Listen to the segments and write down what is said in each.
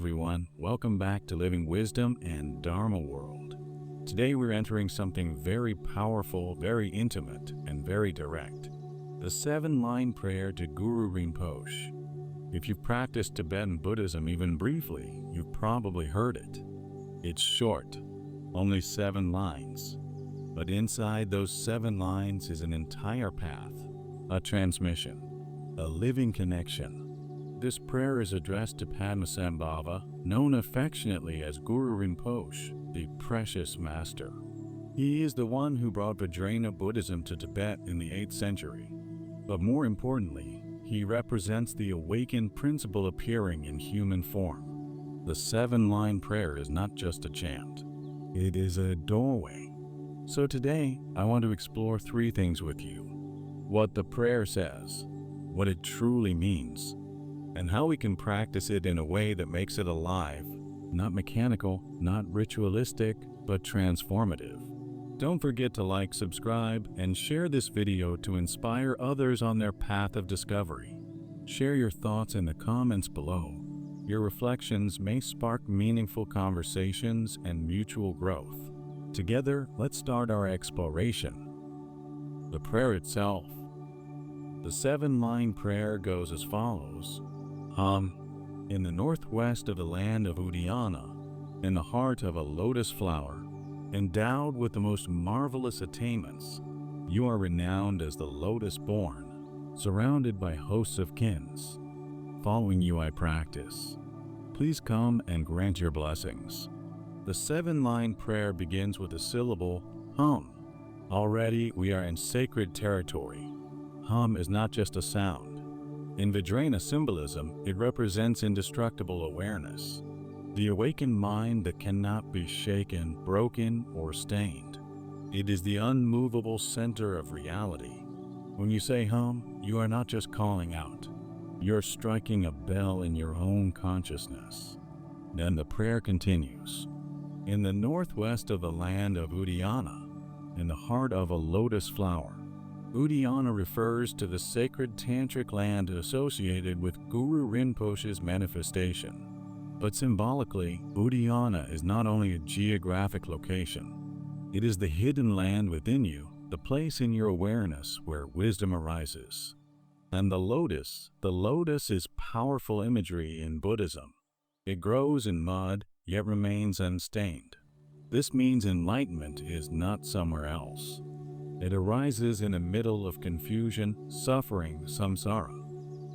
everyone. Welcome back to Living Wisdom and Dharma World. Today we're entering something very powerful, very intimate, and very direct. The 7-line prayer to Guru Rinpoche. If you've practiced Tibetan Buddhism even briefly, you've probably heard it. It's short, only 7 lines. But inside those 7 lines is an entire path, a transmission, a living connection. This prayer is addressed to Padmasambhava, known affectionately as Guru Rinpoche, the precious master. He is the one who brought Vajrayana Buddhism to Tibet in the 8th century. But more importantly, he represents the awakened principle appearing in human form. The 7-line prayer is not just a chant. It is a doorway. So today, I want to explore 3 things with you. What the prayer says, what it truly means, and how we can practice it in a way that makes it alive, not mechanical, not ritualistic, but transformative. Don't forget to like, subscribe, and share this video to inspire others on their path of discovery. Share your thoughts in the comments below. Your reflections may spark meaningful conversations and mutual growth. Together, let's start our exploration. The prayer itself. The 7-line prayer goes as follows. In the northwest of the land of Uddiyana, in the heart of a lotus flower, endowed with the most marvelous attainments, you are renowned as the lotus-born, surrounded by hosts of kins. Following you I practice. Please come and grant your blessings. The 7-line prayer begins with the syllable hum. Already we are in sacred territory. Hum is not just a sound. In Vajrayana symbolism, it represents indestructible awareness, the awakened mind that cannot be shaken, broken, or stained. It is the unmovable center of reality. When you say hum, you are not just calling out. You're striking a bell in your own consciousness. Then the prayer continues. In the northwest of the land of Uddiyana, in the heart of a lotus flower. Uddiyana refers to the sacred tantric land associated with Guru Rinpoche's manifestation. But symbolically, Uddiyana is not only a geographic location. It is the hidden land within you, the place in your awareness where wisdom arises. And the lotus is powerful imagery in Buddhism. It grows in mud, yet remains unstained. This means enlightenment is not somewhere else. It arises in the middle of confusion, suffering, samsara.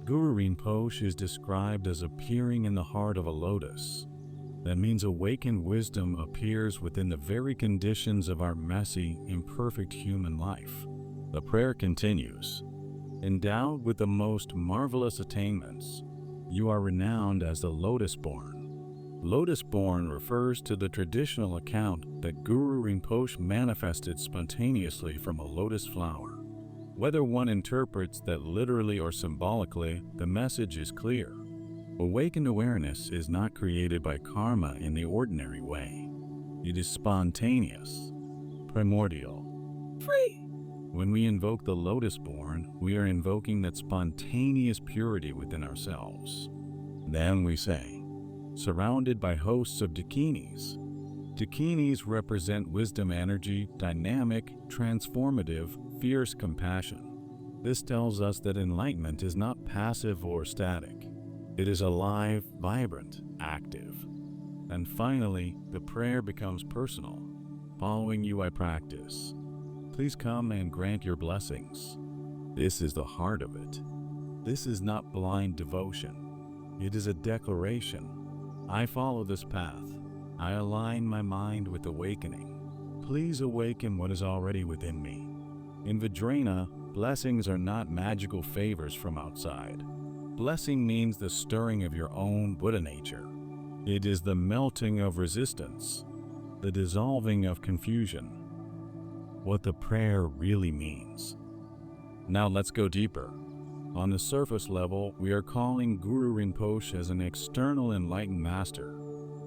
Guru Rinpoche is described as appearing in the heart of a lotus. That means awakened wisdom appears within the very conditions of our messy, imperfect human life. The prayer continues. Endowed with the most marvelous attainments, you are renowned as the lotus-born. Lotus-born refers to the traditional account that Guru Rinpoche manifested spontaneously from a lotus flower. Whether one interprets that literally or symbolically, the message is clear. Awakened awareness is not created by karma in the ordinary way. It is spontaneous, primordial, free. When we invoke the lotus-born, we are invoking that spontaneous purity within ourselves. Then we say, surrounded by hosts of dakinis. Dakinis represent wisdom energy, dynamic, transformative, fierce compassion. This tells us that enlightenment is not passive or static. It is alive, vibrant, active. And finally, the prayer becomes personal. Following you I practice. Please come and grant your blessings. This is the heart of it. This is not blind devotion. It is a declaration. I follow this path. I align my mind with awakening. Please awaken what is already within me. In Vajrayana, blessings are not magical favors from outside. Blessing means the stirring of your own Buddha nature. It is the melting of resistance, the dissolving of confusion. What the prayer really means. Now let's go deeper. On the surface level, we are calling Guru Rinpoche as an external enlightened master.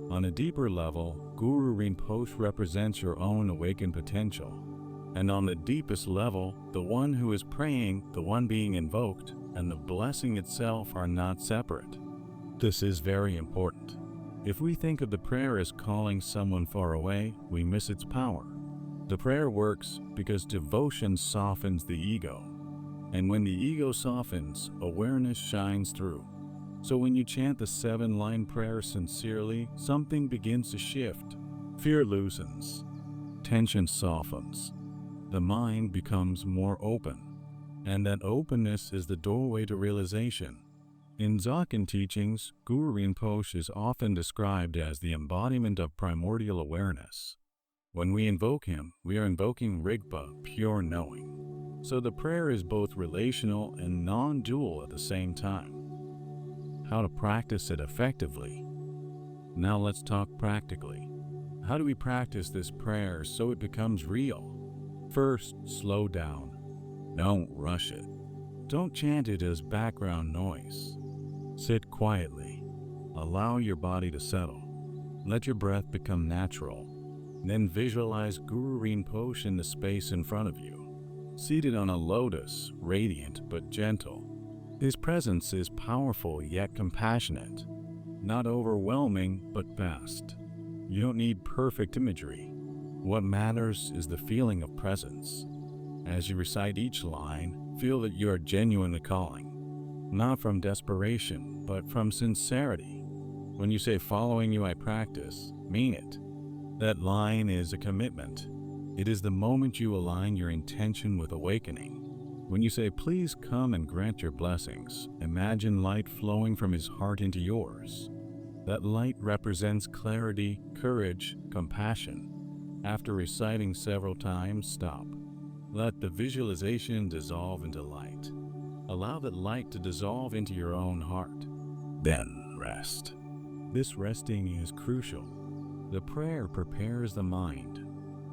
On a deeper level, Guru Rinpoche represents your own awakened potential. And on the deepest level, the one who is praying, the one being invoked, and the blessing itself are not separate. This is very important. If we think of the prayer as calling someone far away, we miss its power. The prayer works because devotion softens the ego. And when the ego softens, awareness shines through. So when you chant the 7-line prayer sincerely, something begins to shift. Fear loosens. Tension softens. The mind becomes more open. And that openness is the doorway to realization. In Dzogchen teachings, Guru Rinpoche is often described as the embodiment of primordial awareness. When we invoke him, we are invoking Rigpa, pure knowing. So the prayer is both relational and non-dual at the same time. How to practice it effectively. Now let's talk practically. How do we practice this prayer so it becomes real? First, slow down. Don't rush it. Don't chant it as background noise. Sit quietly. Allow your body to settle. Let your breath become natural. Then visualize Guru Rinpoche in the space in front of you, seated on a lotus, radiant but gentle. His presence is powerful yet compassionate, not overwhelming but vast. You don't need perfect imagery. What matters is the feeling of presence. As you recite each line, feel that you are genuinely calling, not from desperation, but from sincerity. When you say, "Following you I practice," mean it. That line is a commitment. It is the moment you align your intention with awakening. When you say, "Please come and grant your blessings," imagine light flowing from his heart into yours. That light represents clarity, courage, compassion. After reciting several times, stop. Let the visualization dissolve into light. Allow that light to dissolve into your own heart. Then rest. This resting is crucial. The prayer prepares the mind.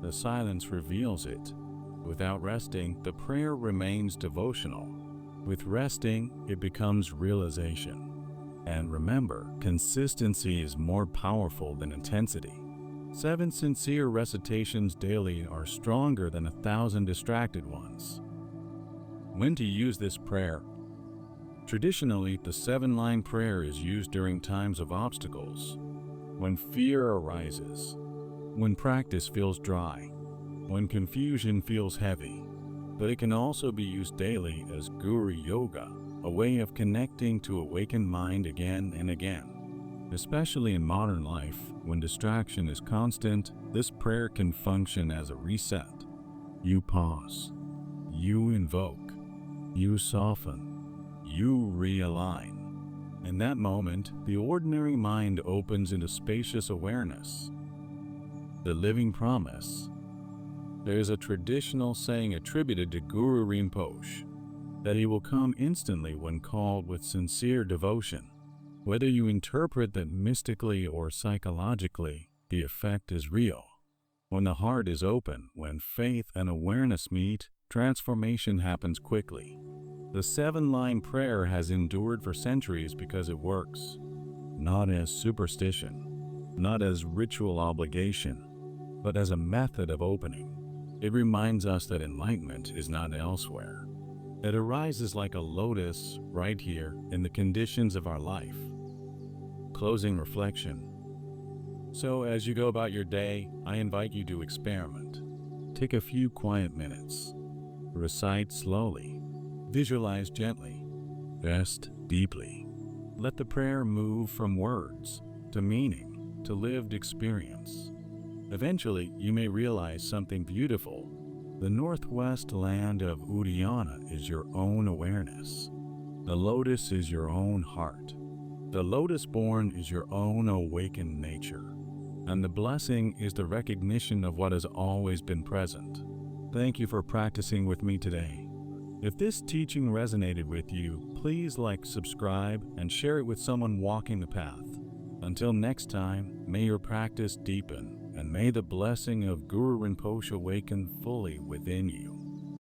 The silence reveals it. Without resting, the prayer remains devotional. With resting, it becomes realization. And remember, consistency is more powerful than intensity. 7 sincere recitations daily are stronger than 1,000 distracted ones. When to use this prayer? Traditionally, the 7-line prayer is used during times of obstacles, when fear arises, when practice feels dry, when confusion feels heavy. But it can also be used daily as Guru Yoga, a way of connecting to awakened mind again and again. Especially in modern life, when distraction is constant, this prayer can function as a reset. You pause, you invoke, you soften, you realign. In that moment, the ordinary mind opens into spacious awareness. The living promise. There is a traditional saying attributed to Guru Rinpoche, that he will come instantly when called with sincere devotion. Whether you interpret that mystically or psychologically, the effect is real. When the heart is open, when faith and awareness meet, transformation happens quickly. The 7-line prayer has endured for centuries because it works, not as superstition, not as ritual obligation, but as a method of opening. It reminds us that enlightenment is not elsewhere. It arises like a lotus right here in the conditions of our life. Closing reflection. So as you go about your day, I invite you to experiment. Take a few quiet minutes. Recite slowly. Visualize gently. Rest deeply. Let the prayer move from words to meaning to lived experience. Eventually, you may realize something beautiful. The northwest land of Uddiyana is your own awareness. The lotus is your own heart. The lotus-born is your own awakened nature. And the blessing is the recognition of what has always been present. Thank you for practicing with me today. If this teaching resonated with you, please like, subscribe, and share it with someone walking the path. Until next time, may your practice deepen, and may the blessing of Guru Rinpoche awaken fully within you.